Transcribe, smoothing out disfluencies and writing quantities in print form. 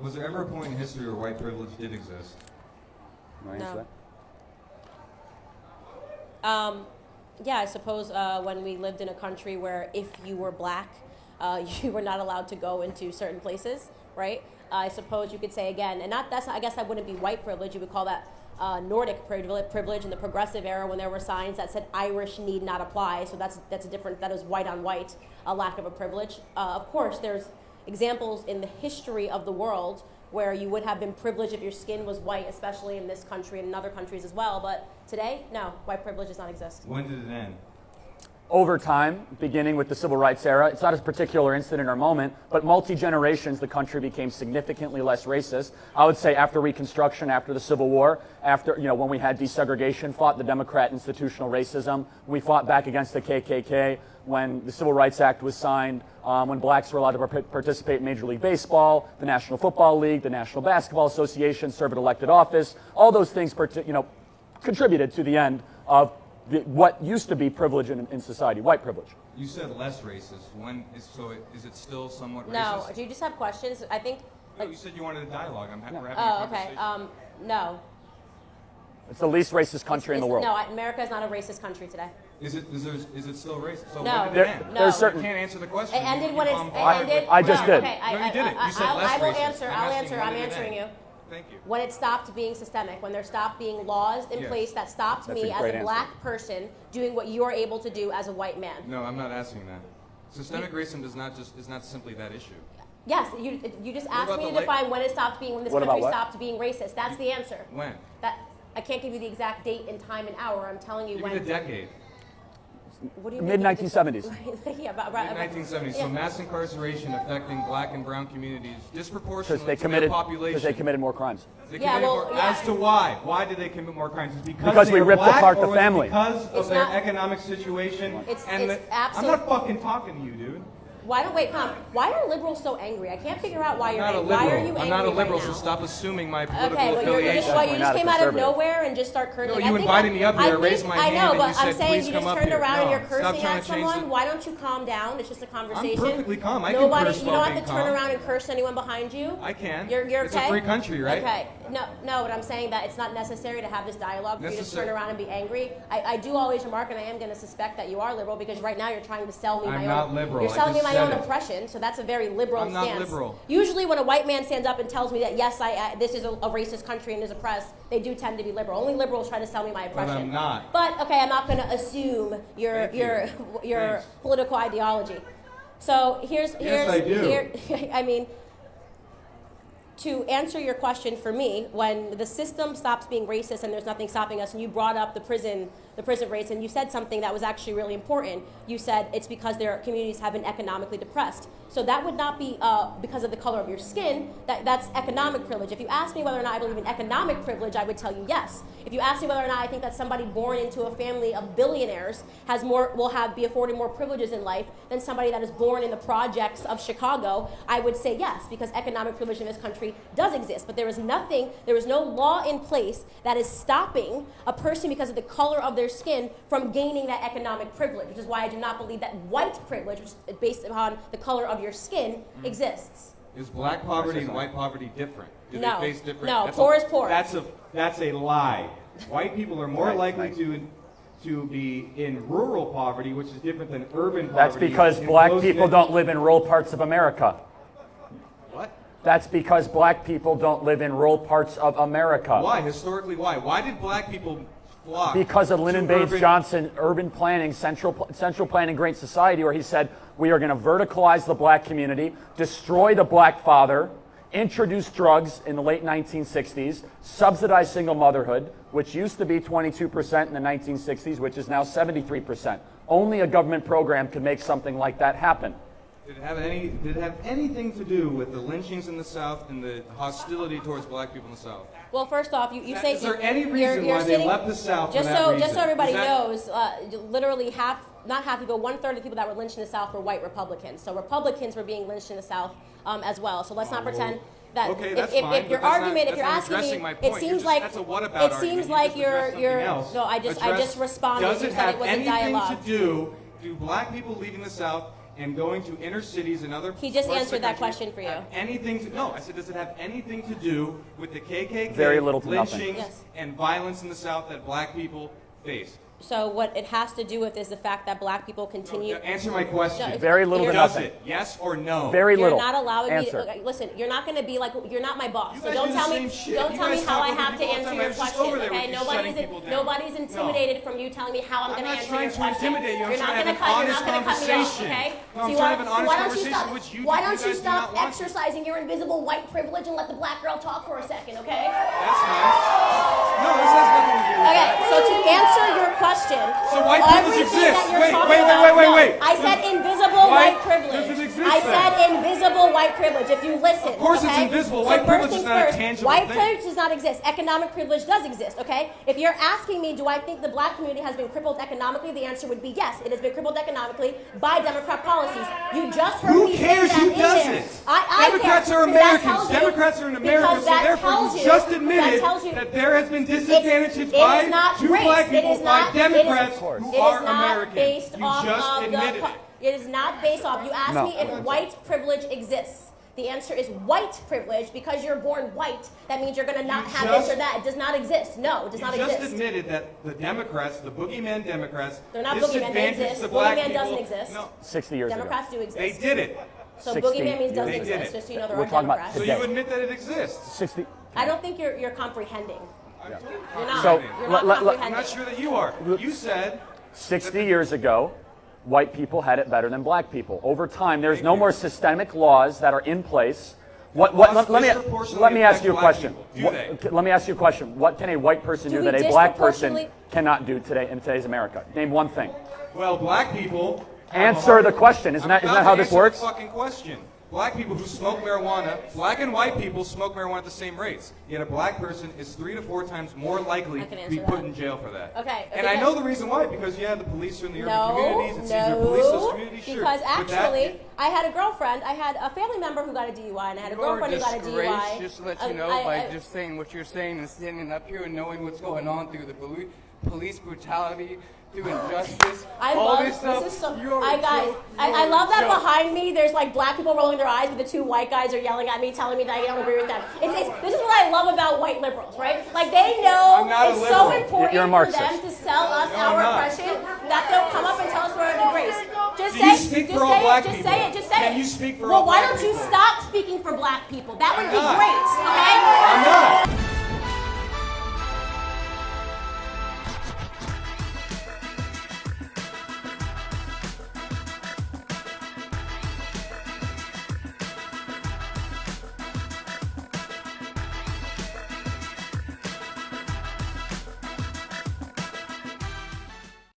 Was there ever a point in history where white privilege did exist? No. Yeah, I suppose when we lived in a country where if you were black, you were not allowed to go into certain places, right? I suppose you could say again, and I guess that wouldn't be white privilege. You would call that Nordic privilege in the progressive era when there were signs that said Irish need not apply. So that's a different, that is white on white, a lack of a privilege. Of course, there's examples in the history of the world where you would have been privileged if your skin was white, especially in this country and in other countries as well. But today, no, white privilege does not exist. When did it end? Over time, beginning with the civil rights era, it's not a particular incident or moment, but multi-generations, the country became significantly less racist. I would say after Reconstruction, after the Civil War, after, when we had desegregation, fought the Democrat institutional racism, we fought back against the KKK, when the Civil Rights Act was signed, when blacks were allowed to participate in Major League Baseball, the National Football League, the National Basketball Association, serve an elected office, all those things, contributed to the end of what used to be privilege in society, white privilege. You said less racist. Is it still somewhat racist? No. Do you just have questions? I think. No, you said you wanted a dialogue. We're having a okay. conversation. No. It's the least racist country in the world. No, America is not a racist country today. Is it still racist? So No. when did it end? No. You can't answer the question. It ended when it's. I just did. Okay, No, you didn't. You said less I will racist. answer. I'm I'll asking answer. when I'm did it answering end? you. Thank you. When it stopped being systemic, when there stopped being laws in Yes. place that stopped That's me a as great a black person doing what you are able to do as a white man. No, I'm not asking that. Systemic racism is not simply that issue. Yes, you just asked about me to the define when this What about country what? stopped being racist. That's the answer. When? That I can't give you the exact date and time and hour. I'm telling you Give when. me the decade. What do you mean? Mid-1970s. Yeah, Mid-1970s. Yeah. So mass incarceration affecting black and brown communities disproportionately Because they to their committed population. more crimes. They Yeah, committed well, more- yeah. As to why? Why did they commit more crimes? Is it Because they we were ripped black, apart or the was it family. because It's of their not- economic situation? It's I'm absolute- not fucking talking to you, dude. Why are liberals so angry? I can't figure out why you're I'm not a angry. Why are liberal. you angry I'm not a liberal, right so now? stop assuming my political Okay, well, affiliation. Definitely you not just a came out of conservative. nowhere and just start cursing. No, I you think invited me up here, I raised my I hand, know, and but you said, I'm saying "Please you come just up turned here." around and No, you're stop cursing trying at to change someone. the- Why don't you calm down? It's just a conversation. perfectly calm. I can Nobody, curse you while don't have being to turn calm. around and curse anyone behind you. I can. You're okay. It's a free country, right? Okay. No, but I'm saying that it's not necessary to have this dialogue for you to Necessary. turn around and be angry. I do always remark, and I am going to suspect that you are liberal because right now you're trying to sell me I'm my own. not liberal. You're I selling me just my own said it. oppression, so that's a very liberal I'm not stance. liberal. Usually, when a white man stands up and tells me that yes, this is a racist country and is oppressed, they do tend to be liberal. Only liberals try to sell me my oppression. I'm not. But okay, I'm not going to assume your Thanks. political ideology. So here's I do. I mean, to answer your question for me, when the system stops being racist and there's nothing stopping us, and you brought up the prison rates, and you said something that was actually really important. You said it's because their communities have been economically depressed. So that would not be because of the color of your skin. That's economic privilege. If you ask me whether or not I believe in economic privilege, I would tell you yes. If you ask me whether or not I think that somebody born into a family of billionaires be afforded more privileges in life than somebody that is born in the projects of Chicago, I would say yes, because economic privilege in this country does exist. But there is no law in place that is stopping a person because of the color of their skin from gaining that economic privilege, which is why I do not believe that white privilege, which is based upon the color of your skin, exists. Is black poverty and white poverty different? Do No. they face different? No, poor is poor. That's a lie. White people are more likely to be in rural poverty, which is different than urban poverty. That's because black people don't live in rural parts of America. What? That's because black people don't live in rural parts of America. Why? Historically, why? Why did black people flock? Because of Lyndon to Baines urban- Johnson, urban planning, central planning, Great Society, where he said, we are going to verticalize the black community, destroy the black father, introduce drugs in the late 1960s, subsidize single motherhood, which used to be 22% in the 1960s, which is now 73%. Only a government program could make something like that happen. Did it have anything to do with the lynchings in the South and the hostility towards black people in the South? Well, first off, you say Is there any you're reason why they sitting- left the South just for that so reason? just so everybody Is that- knows, literally not half people, 1/3 of the people that were lynched in the South were white Republicans. So Republicans were being lynched in the South as well. So let's not pretend that Okay, if, that's if, fine, if your but that's argument, not- if you're that's asking not addressing me, my it point. seems like that's a what about it argument. seems You like just addressed something else. no. I just responded. Does You it said have it was a anything dialogue. to do? Do black people leaving the South and going to inner cities and other He just parts of answered the that country question for you. have anything to, no, I said, does it have anything to do with the KKK, Very little to nothing. lynchings, Yes. and violence in the South that black people face? So what it has to do with is the fact that black people continue. Answer my question. No, Very little to You're- Does nothing. it? Yes or no? Very You're little. not allowing Answer. me to, listen, you're not going to be like, you're not my boss. You So guys don't do the tell me, same shit. don't You tell me guys how talk I over have to people all the answer time. your I was just question, over there with okay? you shutting people down. Nobody's intimidated from you telling me how I'm going to I'm not answer trying your to question. intimidate you. I'm You're not trying to going have to an cut, you're not honest going to cut me off, conversation. okay? No, I'm trying to have an honest conversation, which you Why don't you guys do stop not want to. exercising your invisible white privilege and let the black girl talk for a second, okay? That's nice. No, this has nothing to do with Okay, that. so to answer your question, So white privilege everything exists. that you're Wait, talking wait, about- wait, wait, no, wait. I said invisible white privilege. does it exist I then? said invisible white privilege. If you listen, Of course it's okay? invisible. So White first privilege is things not a first, tangible white thing. privilege does not exist. Economic privilege does exist. Okay. If you're asking me, do I think the black community has been crippled economically? The answer would be yes. It has been crippled economically by Democrat policies. You just heard Who me cares say that who in does there. it? I Democrats care, are because that Americans. tells you- Democrats are in America, because so that therefore tells you you- just that admitted tells you- that there has been disadvantages it by is not two race. black It people is not- by Democrats it who is are not American. based You off just of admitted the. it. It is not based off. You asked No. me if white privilege exists. The answer is white privilege. Because you're born white, that means you're going to not You have just- this or that. It does not exist. No, it does You not just exist. admitted that the Democrats, the boogeyman Democrats, They're not boogeyman. They disadvantaged exist. the black Boogeyman people. doesn't exist. No, 60 years Democrats do ago. exist. they did it. So 60 boogeyman means doesn't They did exist. it. Just so you know, there We're are talking about Democrats. So today. you admit that it exists. 60. I don't think you're comprehending. You're not. So, You're not let- I'm comprehending. not sure that you are. You said 60 years ago, white people had it better than black people. Over time, there's no more systemic laws that are in place. Let me ask you a question. Let me ask you a question. What can a white person Do do we that a black person disproportionately- cannot do today in today's America? Name one thing. well, black people have Answer a- the question. Isn't that I'm about how to this answer works? The fucking question. Black people who smoke marijuana, black and white people smoke marijuana at the same rates. Yet a black person is 3 to 4 times more likely I can to be answer put that. in jail for that. Okay, And I because- know the reason why, because yeah, the police are in the urban No, communities. It's easier to police those communities. Sure. because But that- actually, I had a girlfirend. I had a family member who got a DUI, and I had a You are girlfriend who got a disgrace, DUI. just to let you know, by just saying what you're saying and standing up here and knowing what's going on through the police brutality, through injustice, I all love this stuff. This is so. You're I a guys, joke. I You're a love that joke. behind me. There's like black people rolling their eyes, but the two white guys are yelling at me, telling me that I don't agree with them. This is what I love about white liberals, right? Like they know I'm not a it's so liberal. important You're a for Marxist. them to sell us No, I'm our not. oppression that they'll come up and tell us we're a disgrace. Just Do say, you speak just for all say black it, just people? say it, just say Can it. you speak for well, all why black don't you people? stop speaking for black people? That would be not? great.